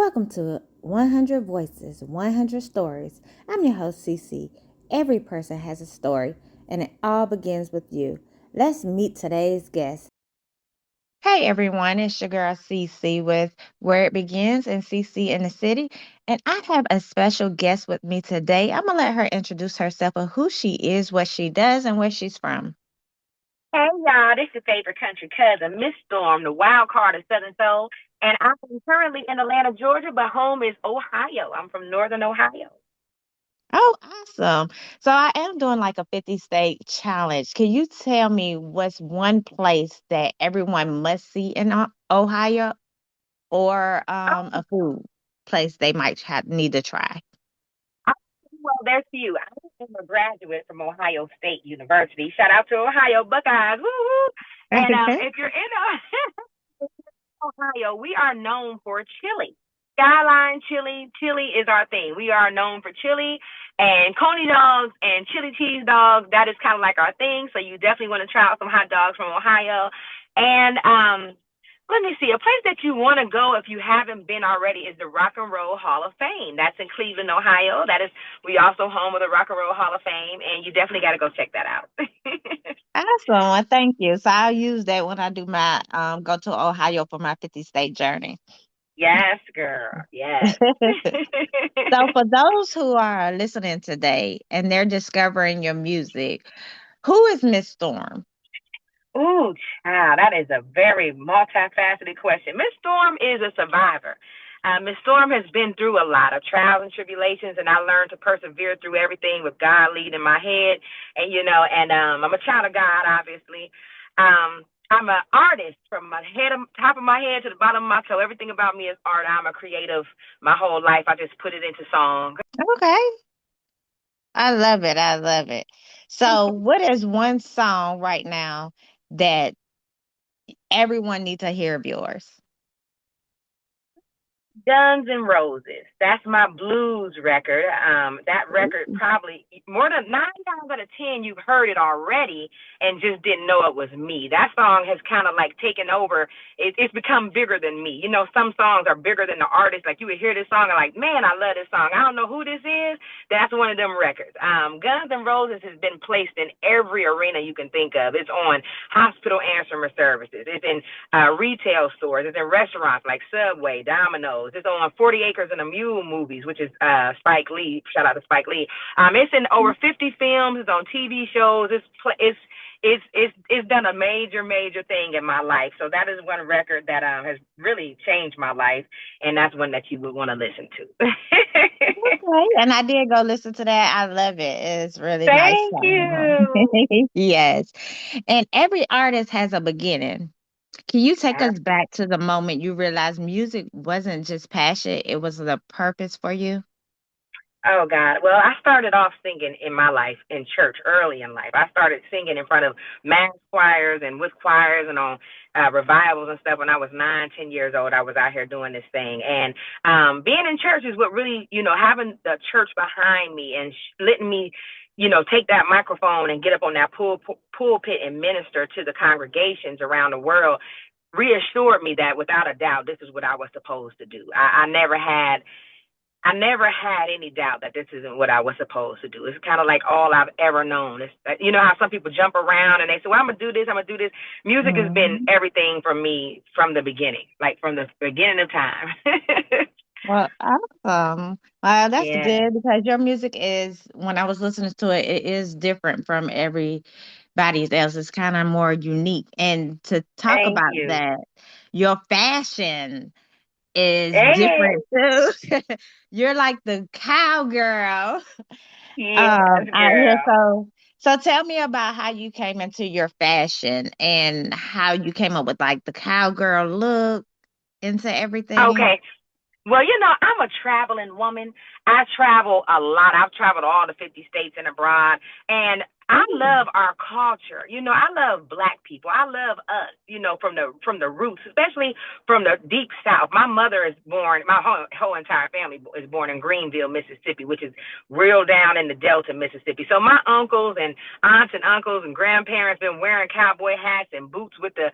Welcome to 100 Voices, 100 Stories. I'm your host, Cece. Every person has a story, and it all begins with you. Let's meet today's guest. Hey everyone, it's your girl Cece with Where It Begins and Cece in the City. And I have a special guest with me today. I'm going to let her introduce herself of who she is, what she does, and where she's from. Hey y'all, this is your favorite country cousin, Miss Storm, the wild card of Southern Soul, and I'm currently in Atlanta, Georgia, but home is Ohio. I'm from Northern Ohio. Oh, awesome. So I am doing like a 50 state challenge. Can you tell me what's one place that everyone must see in Ohio or Oh, a food place they might need to try? I, well, there's few. I am a graduate from Ohio State University. Shout out to Ohio Buckeyes. Woo woo! And if you're in Ohio, we are known for chili. Skyline chili. Chili is our thing. We are known for chili and coney dogs and chili cheese dogs. That is kind of like our thing. So you definitely want to try out some hot dogs from Ohio. And let me see, a place that you want to go if you haven't been already is the Rock and Roll Hall of Fame. That's in Cleveland, Ohio. That is, we also home of the Rock and Roll Hall of Fame, and you definitely got to go check that out. Awesome. Well, thank you. So I'll use that when I do my go to Ohio for my 50 state journey. Yes, girl. Yes. So for those who are listening today and they're discovering your music, who is Miss Storm? Ooh, child, that is a very multifaceted question. Miss Storm is a survivor. Miss Storm has been through a lot of trials and tribulations, and I learned to persevere through everything with God leading my head. And I'm a child of God, obviously. I'm an artist from my top of my head to the bottom of my toe. Everything about me is art. I'm a creative. My whole life, I just put it into song. Okay. I love it. I love it. So what is one song right now that everyone needs to hear of yours? Guns and Roses. That's my blues record. That record probably more than 9 times out of 10 you've heard it already and just didn't know it was me. That song has kind of like taken over. It's become bigger than me. You know, some songs are bigger than the artist. Like you would hear this song and like, man, I love this song. I don't know who this is. That's one of them records. Guns and Roses has been placed in every arena you can think of. It's on hospital answering services. It's in retail stores. It's in restaurants like Subway, Domino's. It's on 40 Acres and a Mule movies, which is Spike Lee. Shout out to Spike Lee. It's in over 50 films. It's on TV shows. It's done a major thing in my life. So that is one record that has really changed my life, and that's one that you would want to listen to. Okay. And I did go listen to that. I love it. It's really nice Thank song. you. Yes. And every artist has a beginning. Can you take us back to the moment you realized music wasn't just passion, it was a purpose for you? Oh God. Well, I started off singing in my life in church early in life. I started singing in front of mass choirs and with choirs and on revivals and stuff when I was 9, 10 years old. I was out here doing this thing, and being in church is what really, having the church behind me and letting me, take that microphone and get up on that pulpit and minister to the congregations around the world reassured me that without a doubt this is what I was supposed to do. I never had any doubt that this isn't what I was supposed to do. It's kind of like all I've ever known. It's, you know how some people jump around and they say, "Well, I'm gonna do this. I'm gonna do this." Music has been Mhm. everything for me from the beginning, like from the beginning of time. Well, awesome. Well, that's Yeah. good because your music is, when I was listening to it, it is different from everybody's else. It's kind of more unique. And to talk Thank about you. that, your fashion is Hey. different too. You're like the cowgirl Yes, out here. girl. So tell me about how you came into your fashion and how you came up with like the cowgirl look into everything. Okay. Well, I'm a traveling woman. I travel a lot. I've traveled all the 50 states and abroad. And I Mm. love our culture. I love Black people. I love us. From the roots, especially from the deep South. My mother is born. My whole entire family is born in Greenville, Mississippi, which is real down in the Delta, Mississippi. So my uncles and aunts and uncles and grandparents been wearing cowboy hats and boots with the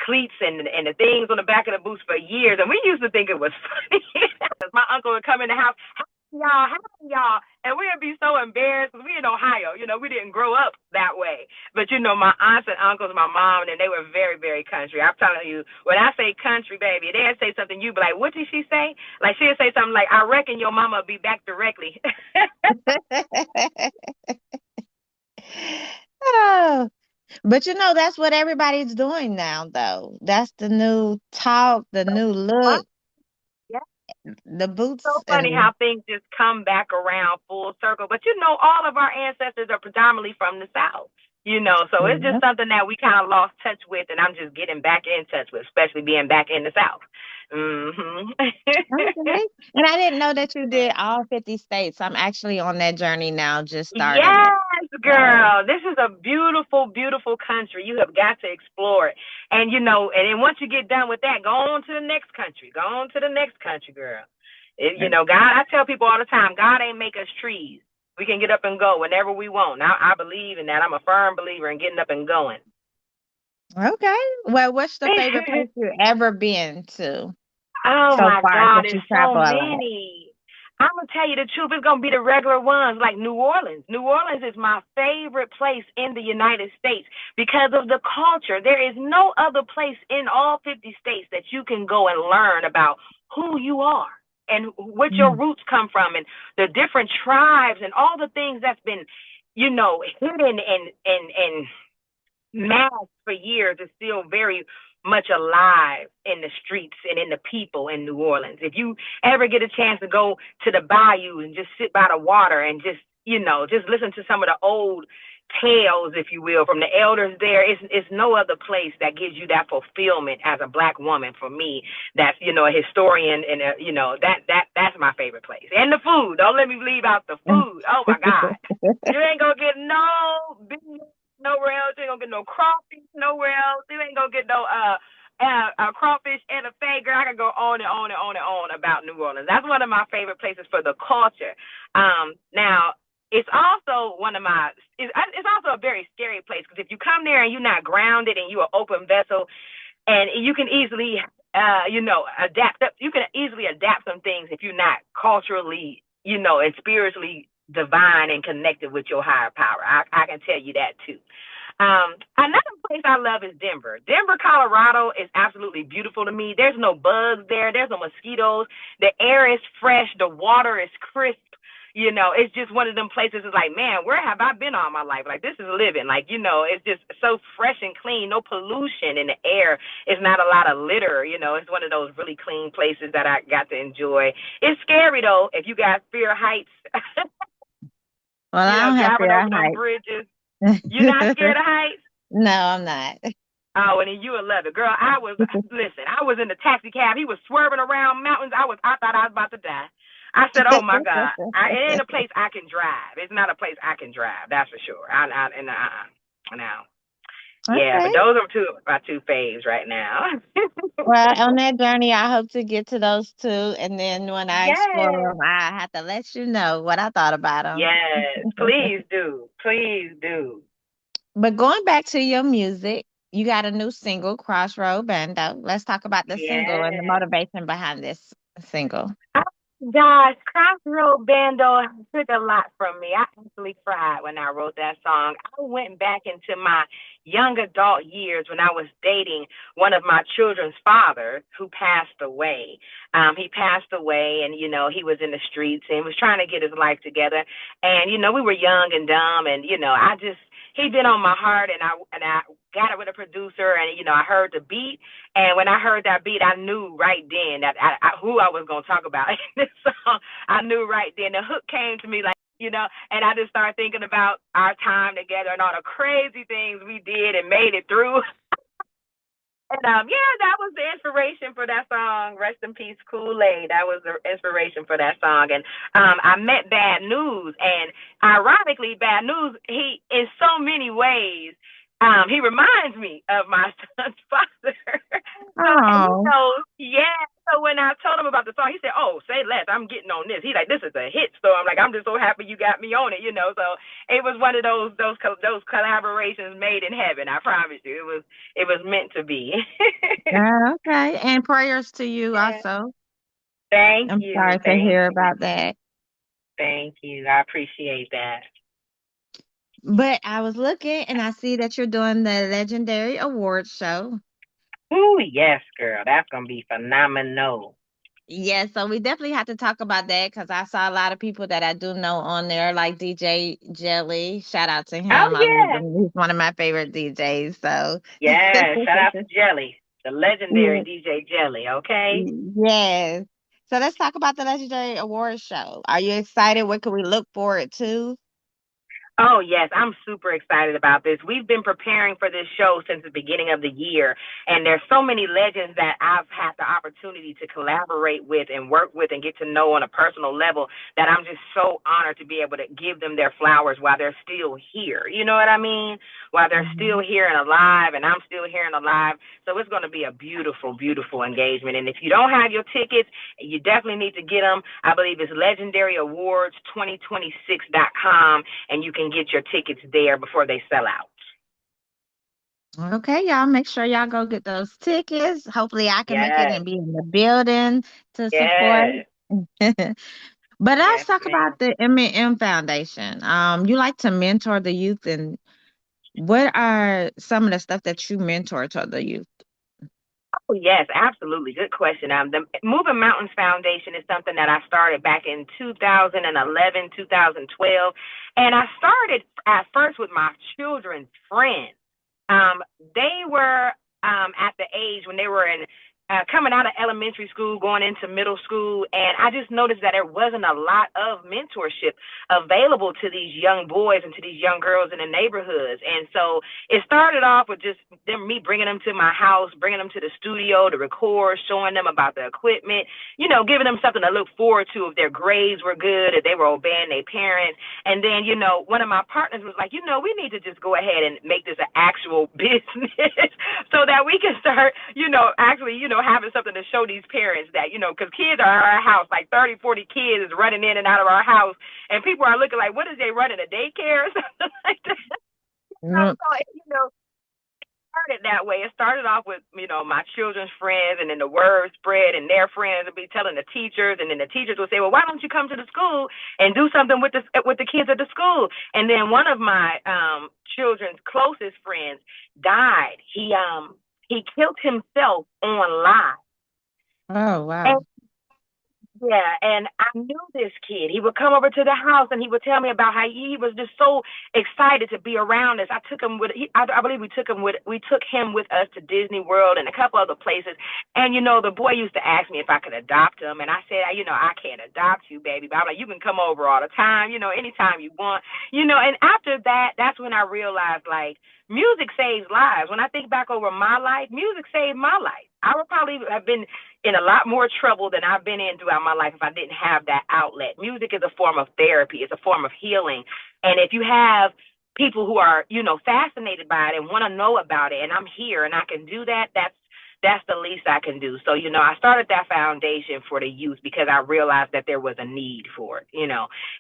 cleats and the things on the back of the boots for years. And we used to think it was funny. My uncle would come in the house, y'all. And we'd be so embarrassed because we in Ohio. We didn't grow up that way. But, my aunts and uncles, my mom, and they were very, very country. I'm telling you, when I say country, baby, they'd say something, you'd be like, what did she say? Like, she'd say something like, I reckon your mama will be back directly. Oh, but that's what everybody's doing now, though. That's the new talk, the new look, Yeah. the boots, So funny and how things just come back around full circle. But all of our ancestors are predominantly from the South. So it's just yeah. something that we kind of lost touch with, and I'm just getting back in touch with, especially being back in the South. Okay. And I didn't know that you did all 50 states. I'm actually on that journey now, just starting it. Yes, So, girl. This is a beautiful, beautiful country. You have got to explore it. And then once you get done with that, go on to the next country. Go on to the next country, girl. God, I tell people all the time, God ain't make us trees. We can get up and go whenever we want. I believe in that. I'm a firm believer in getting up and going. okay. Well, what's the favorite place you've ever been to Oh so my far God, since there's you so travel a lot? many. I'm gonna tell you the truth. It's gonna be the regular ones, like New Orleans. New Orleans is my favorite place in the United States because of the culture. There is no other place in all 50 states that you can go and learn about who you are and what your Mm. roots come from and the different tribes and all the things that's been, hidden and mask for years is still very much alive in the streets and in the people in New Orleans. If you ever get a chance to go to the bayou and just sit by the water and just listen to some of the old tales, if you will, from the elders there, it's no other place that gives you that fulfillment as a Black woman for me. That's a historian and that's my favorite place. And the food. Don't let me leave out the food. Oh my God. You ain't gonna get no big nowhere else. You ain't gonna get no crawfish nowhere else. You ain't gonna get no crawfish and a fay. Girl, I can go on and on and on and on about New Orleans. That's one of my favorite places for the culture. Now it's also it's also a very scary place because if you come there and you're not grounded and you're an open vessel, and you can easily adapt. You can easily adapt some things if you're not culturally, and spiritually divine and connected with your higher power. I can tell you that too. Another place I love is Denver. Denver, Colorado is absolutely beautiful to me. There's no bugs there. There's no mosquitoes. The air is fresh. The water is crisp. It's just one of them places. It's like, man, where have I been all my life? Like, this is living. Like, it's just so fresh and clean. No pollution in the air. It's not a lot of litter. It's one of those really clean places that I got to enjoy. It's scary though if you got fear of heights. Well, I don't have Driving fear over of them bridges. You're not scared of heights? No, I'm not. Oh, and then you would love it, girl. Listen, I was in the taxi cab. He was swerving around mountains. I thought I was about to die. I said, "Oh my God, it ain't a place I can drive. It's not a place I can drive. That's for sure." Now, yeah, but Okay. those are my two faves right now. Well, on that journey, I hope to get to those two, and then when I explore Yes, them, I have to let you know what I thought about them. yes, please do, please do. But going back to your music, you got a new single, Crossroad Bando. Let's talk about the single and the Yes. motivation behind this single. Oh, gosh, Crossroad Bando took a lot from me. I actually cried when I wrote that song. I went back into my young adult years when I was dating one of my children's fathers who passed away. He passed away, and he was in the streets and was trying to get his life together. And we were young and dumb, and he'd been on my heart, and I got it with a producer, and I heard the beat, and when I heard that beat, I knew right then that who I was gonna talk about in this song. I knew right then. The hook came to me like, and I just started thinking about our time together and all the crazy things we did and made it through. And yeah, that was the inspiration for that song. Rest in peace, Kool-Aid. That was the inspiration for that song. And I met Bad News, and ironically, Bad News, he in so many ways, he reminds me of my son's father. So and he Oh, knows, yeah. So when I told him about the song, he said, "Oh, say less. I'm getting on this." He's like, "This is a hit." So I'm like, "I'm just so happy you got me on it." So it was one of those collaborations made in heaven. I promise you, it was meant to be. yeah, okay. And prayers to you Yeah. also. Thank I'm you. sorry to Thank hear you. about that. Thank you. I appreciate that. But I was looking and I see that you're doing the Legendary Awards show. Ooh, yes, girl. That's gonna be phenomenal. Yeah, so we definitely have to talk about that because I saw a lot of people that I do know on there, like DJ Jelly. Shout out to Oh him. yeah. He's one of my favorite DJs. So, Yeah. Shout out to Jelly, the legendary yeah, DJ Jelly. Okay. yes. So let's talk about the Legendary Awards show. Are you excited? What can we look forward to? Oh, yes, I'm super excited about this. We've been preparing for this show since the beginning of the year, and there's so many legends that I've had the opportunity to collaborate with and work with and get to know on a personal level that I'm just so honored to be able to give them their flowers while they're still here. You know what I mean? While they're still Mhm. here and alive, and I'm still here and alive. So it's going to be a beautiful, beautiful engagement. And if you don't have your tickets, you definitely need to get them. I believe it's legendary awards2026.com, and you can get your tickets there before they sell out. Okay, y'all make sure y'all go get those tickets. Hopefully, I can make it Yes, and be in the building to support. yes, But let's yes, talk ma'am. about the M&M Foundation. You like to mentor the youth, and what are some of the stuff that you mentor to the youth? Oh, yes, absolutely. Good question. The Moving Mountains Foundation is something that I started back in 2011, 2012. And I started at first with my children's friends. They were at the age when they were in coming out of elementary school, going into middle school, and I just noticed that there wasn't a lot of mentorship available to these young boys and to these young girls in the neighborhoods. And so it started off with just me bringing them to my house, bringing them to the studio to record, showing them about the equipment, giving them something to look forward to if their grades were good, if they were obeying their parents. And then, one of my partners was like, we need to just go ahead and make this an actual business so that we can start, actually, having something to show these parents that, because kids are at our house, like 30, 40 kids is running in and out of our house, and people are looking like, what is they running, a daycare or something like that? Mm, So, started that way. It started off with, my children's friends, and then the word spread, and their friends would be telling the teachers, and then the teachers would say, "Well, why don't you come to the school and do something with the kids at the school?" And then one of my children's closest friends died. He killed himself on live. Oh, And wow. yeah, and I knew this kid. He would come over to the house and he would tell me about how he was just so excited to be around us. I took him with. I believe we took him with us to Disney World and a couple other places. And the boy used to ask me if I could adopt him, and I said, I can't adopt you, baby. But I'm like, you can come over all the time, anytime you want, And after that, that's when I realized, like, music saves lives. When I think back over my life, music saved my life. I would probably have been in a lot more trouble than I've been in throughout my life if I didn't have that outlet. Music is a form of therapy, it's a form of healing. And if you have people who are, fascinated by it and want to know about it, and I'm here and I can do that, that's the least I can do. So, I started that foundation for the youth because I realized that there was a need for it,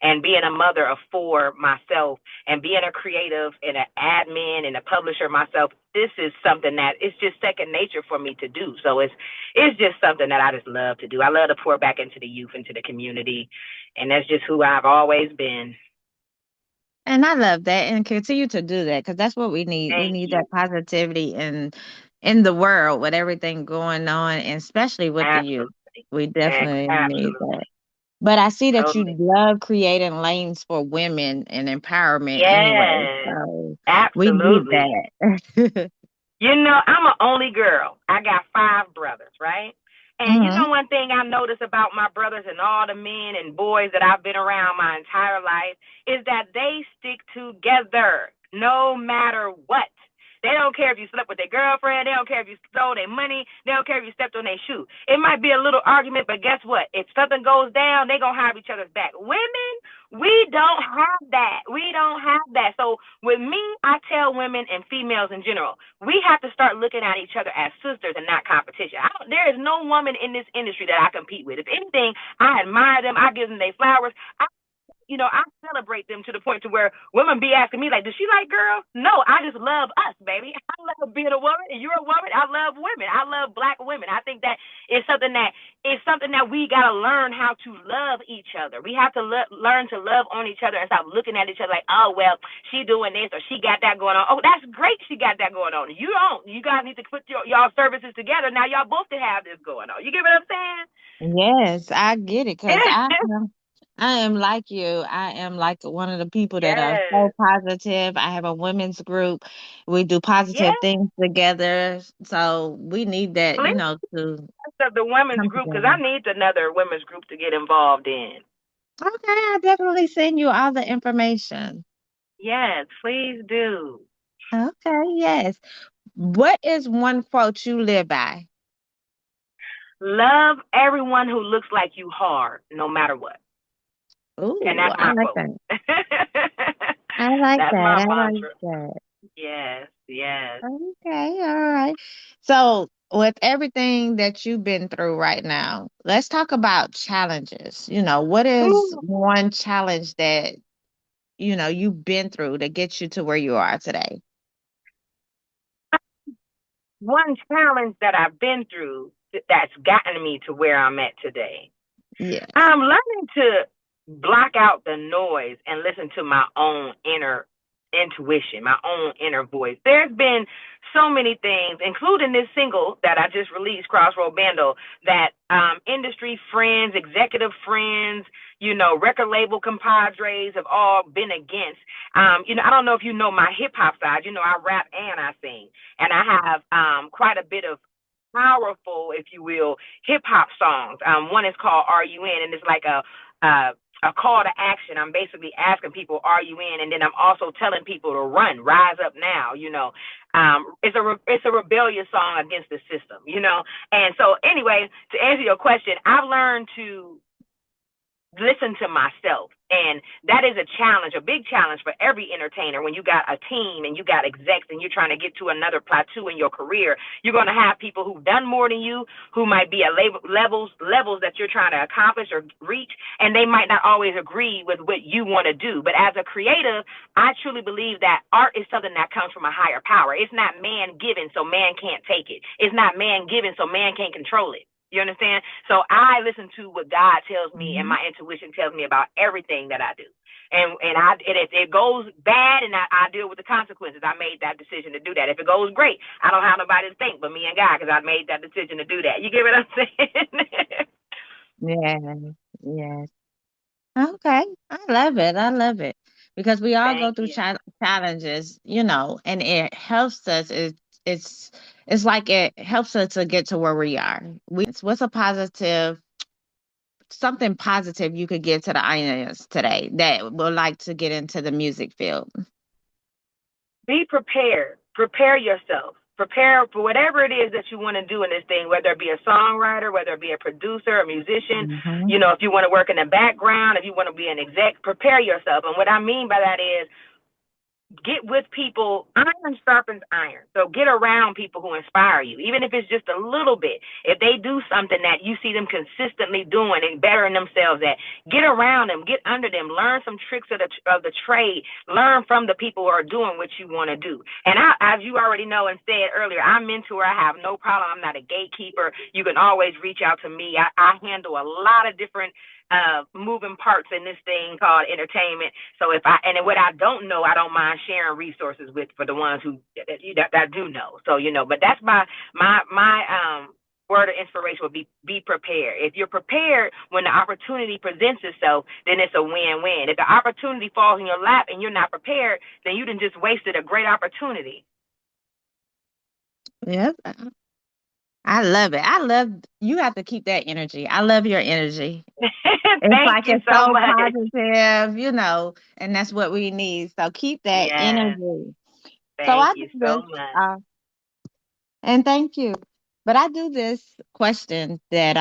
and being a mother of four myself and being a creative and an admin and a publisher myself, this is something that it's just second nature for me to do. So it's just something that I just love to do. I love to pour back into the youth, into the community, and that's just who I've always been. And I love that and continue to do that because that's what we need. We Thank need you. that positivity in the world with everything going on, and especially with the youth. Absolutely. We definitely need that. Absolutely. But I see that you Totally. love creating lanes for women and empowerment anyway. Yes. So we need Absolutely. that. I'm an only girl. I got five brothers, right? And Hmm. one thing I notice about my brothers and all the men and boys that I've been around my entire life is that they stick together no matter what. They don't care if you slept with their girlfriend. They don't care if you stole their money. They don't care if you stepped on their shoe. It might be a little argument, but guess what? If something goes down, they gonna have each other's back. Women, we don't have that. We don't have that. So with me, I tell women and females in general, we have to start looking at each other as sisters and not competition. There is no woman in this industry that I compete with. If anything, I admire them. I give them their flowers. I celebrate them to the point to where women be asking me like, "Does she like girls?" No, I just love us, baby. I love being a woman, and you're a woman. I love women. I love black women. I think that is something that we gotta learn how to love each other. We have to learn to love on each other and stop looking at each other like, "Oh well, she doing this or she got that going on." Oh, that's great. She got that going on. You don't. You guys need to put y'all services together. Now y'all both can have this going on. You get what I'm saying? Yes, I get it because I am like you. I am like one of the people that are so Yes. positive. I have a women's group. We do positive Yes. things together. So we need that, Please. to Of the women's come group because I together. need another women's group to get involved in. Okay, I'll definitely send you all the information. Yes, please do. Okay, yes. What is one quote you live by? Love everyone who looks like you hard, no matter what. And Ooh, that's I my like quote. that. I like That's that. my I like mantra. that. Yes, yes. Okay, all right. So, with everything that you've been through right now, let's talk about challenges. What is Ooh. one challenge that, you've been through to get you to where you are today? One challenge that I've been through that's gotten me to where I'm at today. Yes. I'm learning to block out the noise and listen to my own inner intuition, my own inner voice. There's been so many things, including this single that I just released, Crossroad Bando, that industry friends, executive friends, record label compadres have all been against. I don't know if you know my hip hop side. I rap and I sing, and I have quite a bit of powerful, if you will, hip hop songs. One is called "Are You In," and it's like a call to action. I'm basically asking people, "Are you in?" And then I'm also telling people to run, rise up now. It's a rebellious song against the system. And so anyway, to answer your question, I've learned to listen to myself. And that is a challenge, a big challenge for every entertainer. When you got a team and you got execs and you're trying to get to another plateau in your career, you're going to have people who've done more than you, who might be at levels that you're trying to accomplish or reach, and they might not always agree with what you want to do. But as a creative, I truly believe that art is something that comes from a higher power. It's not man given, so man can't take it. It's not man given, so man can't control it. You understand? So I listen to what God tells me and Mhm. my intuition tells me about everything that I do. And if it goes bad and I deal with the consequences, I made that decision to do that. If it goes great, I don't have nobody to thank but me and God because I made that decision to do that. You get what I'm saying? Yes, yes. Okay, I love it. I love it because we all go Thank through you. challenges, and it helps us. It's it's like it helps us to get to where we are. What's a positive, something positive you could give to the audience today that would like to get into the music field? Be prepared. Prepare yourself. Prepare for whatever it is that you want to do in this thing, whether it be a songwriter, whether it be a producer, a musician, Hmm. if you want to work in the background, if you want to be an exec, prepare yourself. And what I mean by that is get with people. Iron sharpens iron. So get around people who inspire you, even if it's just a little bit. If they do something that you see them consistently doing and bettering themselves at, get around them, get under them, learn some tricks of the trade, learn from the people who are doing what you want to do. And as you already know and said earlier, I mentor. I have no problem. I'm not a gatekeeper. You can always reach out to me. I handle a lot of different moving parts in this thing called entertainment. So what I don't know, I don't mind sharing resources with for the ones who that do know. So but that's my word of inspiration would be prepared. If you're prepared when the opportunity presents itself, then it's a win-win. If the opportunity falls in your lap and you're not prepared, then you done just wasted a great opportunity. Yep, I love it. I love you have to keep that energy. I love your energy. It's Thank like you it's so so much. positive, and that's what we need. So keep that Yes. energy. So Thank I do you so this, much. uh, and thank you. But I do this question that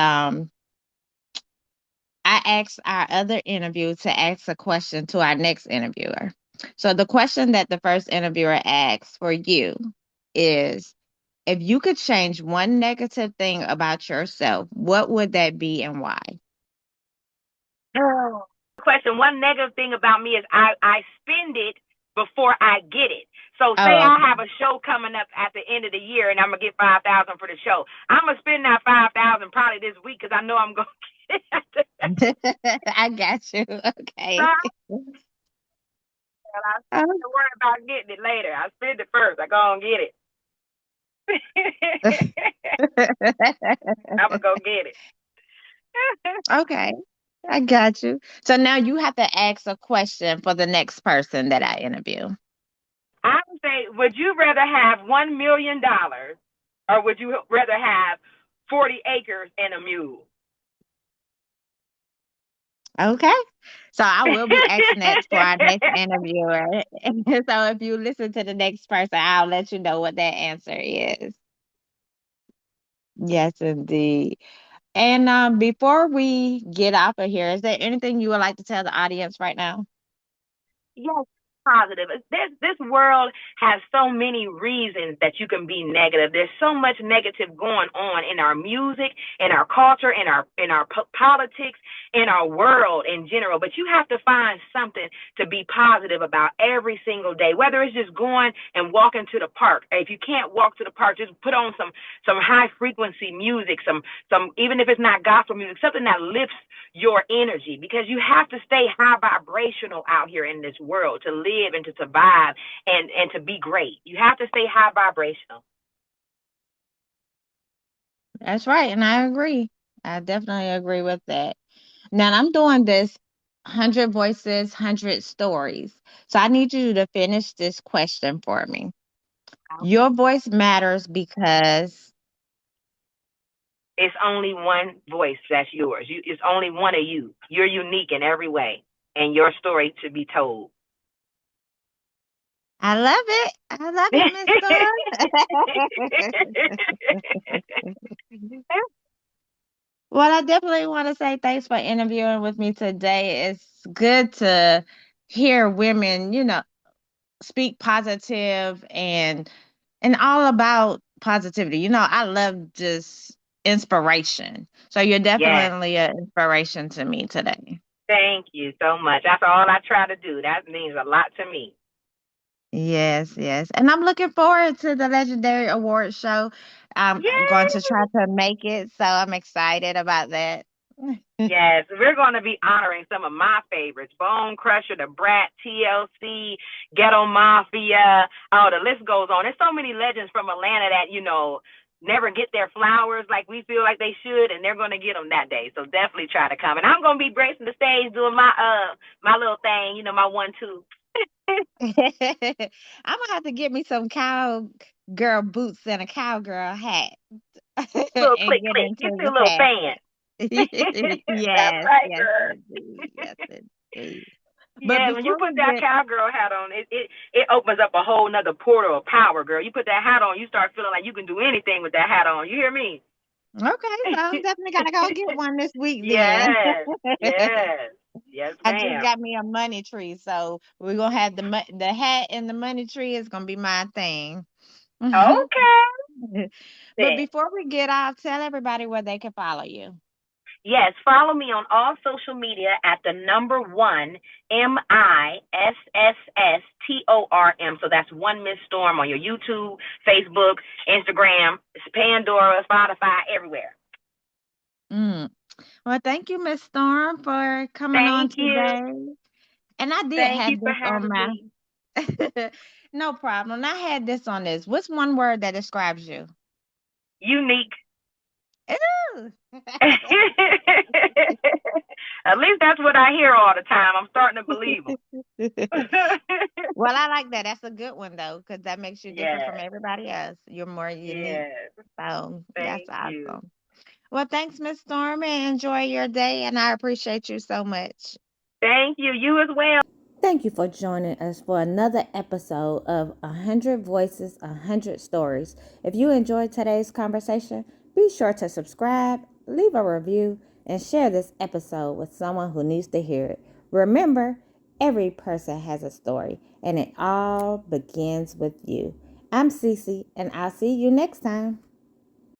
I asked our other interview to ask a question to our next interviewer. So the question that the first interviewer asked for you is, if you could change one negative thing about yourself, what would that be and why? Oh. Question. One negative thing about me is I spend it before I get it. So say Oh, I have a show coming up at the end of the year and I'm gonna get 5,000 for the show. I'm gonna spend that 5,000 probably this week because I know I'm gonna get it. okay. I got you. So Okay. I Oh. don't worry about getting it later. I spend it first. I go and get it. I'm gonna go get it. Okay. I got you. So now you have to ask a question for the next person that I interview. I would say, would you rather have $1 million or would you rather have 40 acres and a mule? Okay. So I will be asking that for our next interviewer. So if you listen to the next person, I'll let you know what that answer is. Yes, indeed. And before we get off of here, is there anything you would like to tell the audience right now? Yes, positive. This world has so many reasons that you can be negative. There's so much negative going on in our music, in our culture, in our politics, in our world in general. But you have to find something to be positive about every single day. Whether it's just going and walking to the park. If you can't walk to the park, just put on some high frequency music, some even if it's not gospel music, something that lifts your energy because you have to stay high vibrational out here in this world to live and to survive and to be great. You have to stay high vibrational. That's right, and I agree. I definitely agree with that. Now I'm doing this 100 voices, 100 stories. So I need you to finish this question for me. Your voice matters because It's only one voice that's yours. It's only one of you. You're unique in every way, and your story should be told. I love it. I love it, Miss Storm. Well, I definitely want to say thanks for interviewing with me today. It's good to hear women, speak positive and all about positivity. I love just inspiration. So you're Yes. definitely an inspiration to me today. Thank you so much. That's all I try to do. That means a lot to me. Yes, yes. And I'm looking forward to the Legendary Award show. I'm going to Yes. try to make it, so I'm excited about that. Yes, we're going to be honoring some of my favorites: Bone Crusher, The Brat, TLC, Ghetto Mafia. Oh, the list goes on. There's so many legends from Atlanta that never get their flowers like we feel like they should, and they're going to get them that day. So definitely try to come. And I'm going to be gracing the stage doing my little thing, my 1-2. I'm gonna have to get me some cowgirl boots and a cowgirl hat Little and click get click. Get into your the little fan. fashion. That's Yes, right, yes, girl. indeed. Yes, indeed. But Yeah, when you before put we that get cowgirl hat on, it opens up a whole nother portal of power, girl. You put that hat on, you start feeling like you can do anything with that hat on. You hear me? okay, so I'm definitely gotta go get one this week then. Yes, yes, yes, I just ma'am. got me a money tree, so we're gonna have the hat and the money tree is gonna be my thing. Okay. But Then. before we get off, tell everybody where they can follow you. Yes, follow me on all social media at the number one MISSSSTORM. So that's one Miss Storm on your YouTube, Facebook, Instagram, Pandora, Spotify, everywhere. Mm. Well, thank you, Miss Storm, for coming on Thank you. today. And I did Thank you have for this on having my me. no problem. I had this on this. What's one word that describes you? Unique. Ooh. At least that's what I hear all the time. I'm starting to believe them. Well, I like that. That's a good one though, because that makes you different from Yes, everybody else. You're more unique. yes. So that's Thank you. awesome. Well, thanks, Miss Storm, and enjoy your day. And I appreciate you so much. Thank you. You as well. Thank you for joining us for another episode of 100 Voices, 100 Stories. If you enjoyed today's conversation, be sure to subscribe, leave a review, and share this episode with someone who needs to hear it. Remember, every person has a story, and it all begins with you. I'm Cece, and I'll see you next time.